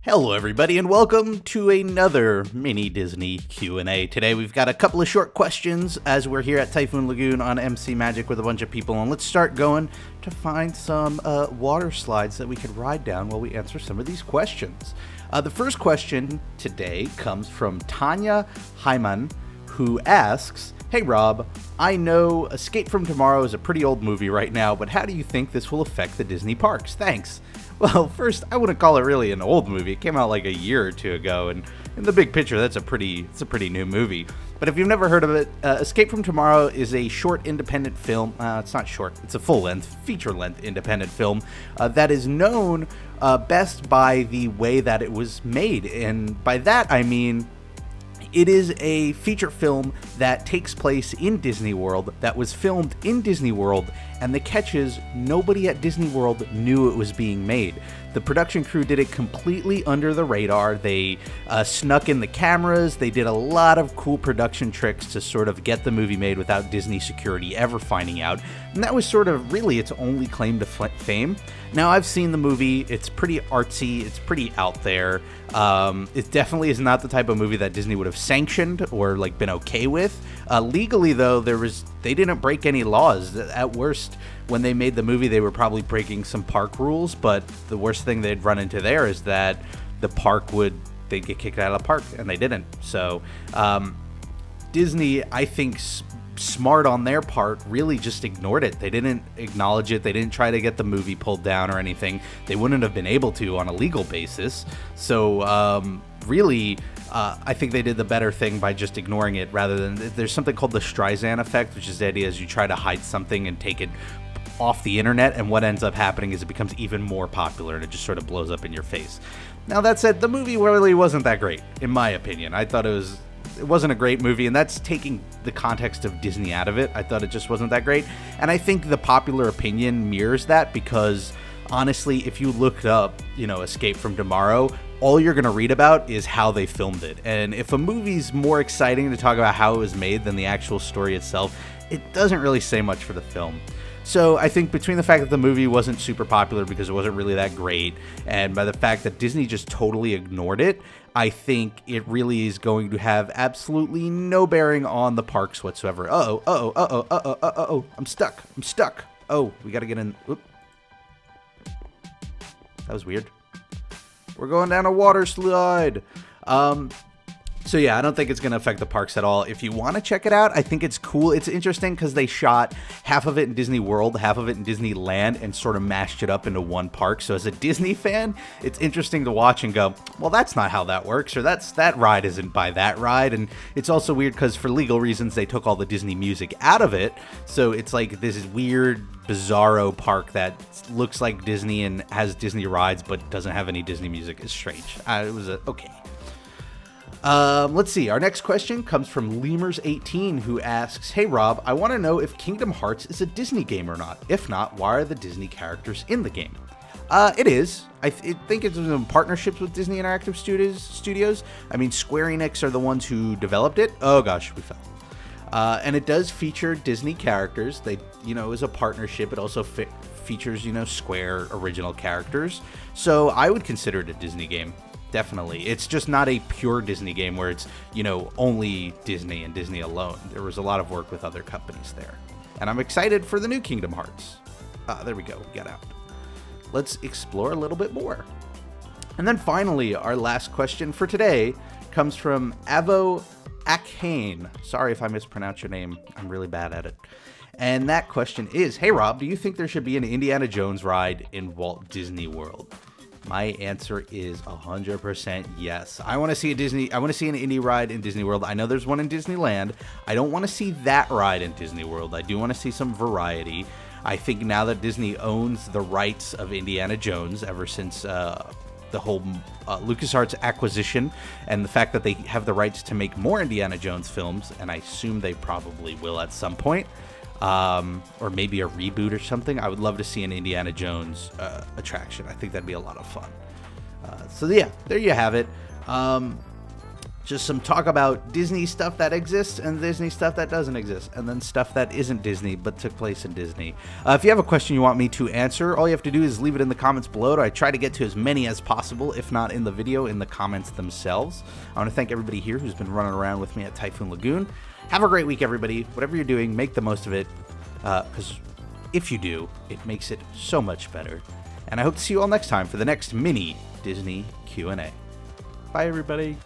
Hello everybody and welcome to another mini Disney Q&A. Today we've got a couple of short questions as we're here at Typhoon Lagoon on MC Magic with a bunch of people, and let's start going to find some water slides that we could ride down while we answer some of these questions. The first question today comes from Tanya Hyman, who asks, "Hey Rob, I know Escape from Tomorrow is a pretty old movie right now, but how do you think this will affect the Disney parks? Thanks." Well, first, I wouldn't call it really an old movie. It came out like a year or two ago, and in the big picture, it's a pretty new movie. But if you've never heard of it, Escape from Tomorrow is a short independent film. It's not short, it's a full-length, feature-length independent film that is known best by the way that it was made. And by that, I mean it is a feature film that takes place in Disney World, that was filmed in Disney World, and the catch is nobody at Disney World knew it was being made. The production crew did it completely under the radar. They snuck in the cameras. They did a lot of cool production tricks to sort of get the movie made without Disney security ever finding out. And that was sort of really its only claim to fame. Now, I've seen the movie. It's pretty artsy. It's pretty out there. It definitely is not the type of movie that Disney would have sanctioned or like been okay with. Legally, though, they didn't break any laws. At worst, when they made the movie, they were probably breaking some park rules, but the worst thing they'd run into there is that the park they'd get kicked out of the park, and they didn't. So Disney, I think, smart on their part, really just ignored it. They didn't acknowledge it. They didn't try to get the movie pulled down or anything. They wouldn't have been able to on a legal basis. So really, I think they did the better thing by just ignoring it rather than... There's something called the Streisand effect, which is the idea is you try to hide something and take it off the internet, and what ends up happening is it becomes even more popular and it just sort of blows up in your face. Now, that said, the movie really wasn't that great, in my opinion. I thought it wasn't a great movie, and that's taking the context of Disney out of it. I thought it just wasn't that great, and I think the popular opinion mirrors that because, honestly, if you looked up, Escape from Tomorrow, all you're going to read about is how they filmed it. And if a movie's more exciting to talk about how it was made than the actual story itself, it doesn't really say much for the film. So I think between the fact that the movie wasn't super popular because it wasn't really that great, and by the fact that Disney just totally ignored it, I think it really is going to have absolutely no bearing on the parks whatsoever. I'm stuck. Oh, we gotta get in. Oop. That was weird. We're going down a water slide. So yeah, I don't think it's going to affect the parks at all. If you want to check it out, I think it's cool. It's interesting because they shot half of it in Disney World, half of it in Disneyland, and sort of mashed it up into one park. So as a Disney fan, it's interesting to watch and go, well, that's not how that works, or that ride isn't by that ride. And it's also weird because for legal reasons, they took all the Disney music out of it. So it's like this weird, bizarro park that looks like Disney and has Disney rides, but doesn't have any Disney music. It's strange. It was okay. Let's see. Our next question comes from Lemurs18, who asks, "Hey Rob, I want to know if Kingdom Hearts is a Disney game or not. If not, why are the Disney characters in the game?" It is. I think it's in partnerships with Disney Interactive Studios. I mean, Square Enix are the ones who developed it. Oh gosh, we fell. And it does feature Disney characters. They, is a partnership. It also features, Square original characters. So I would consider it a Disney game. Definitely. It's just not a pure Disney game where it's, only Disney and Disney alone. There was a lot of work with other companies there. And I'm excited for the new Kingdom Hearts. There we go. We got out. Let's explore a little bit more. And then finally, our last question for today comes from Avo Akhane. Sorry if I mispronounce your name. I'm really bad at it. And that question is, "Hey Rob, do you think there should be an Indiana Jones ride in Walt Disney World?" My answer is 100% yes. I want to see an Indy ride in Disney World. I know there's one in Disneyland. I don't want to see that ride in Disney World. I do want to see some variety. I think now that Disney owns the rights of Indiana Jones ever since the whole LucasArts acquisition and the fact that they have the rights to make more Indiana Jones films, and I assume they probably will at some point, or maybe a reboot or something. I would love to see an Indiana Jones attraction. I think that'd be a lot of fun. So yeah, there you have it. just some talk about Disney stuff that exists and Disney stuff that doesn't exist, and then stuff that isn't Disney but took place in Disney. If you have a question you want me to answer, all you have to do is leave it in the comments below. I try to get to as many as possible, if not in the video, in the comments themselves. I want to thank everybody here who's been running around with me at Typhoon Lagoon. Have a great week, everybody. Whatever you're doing, make the most of it, because if you do, it makes it so much better. And I hope to see you all next time for the next mini Disney Q&A. Bye, everybody.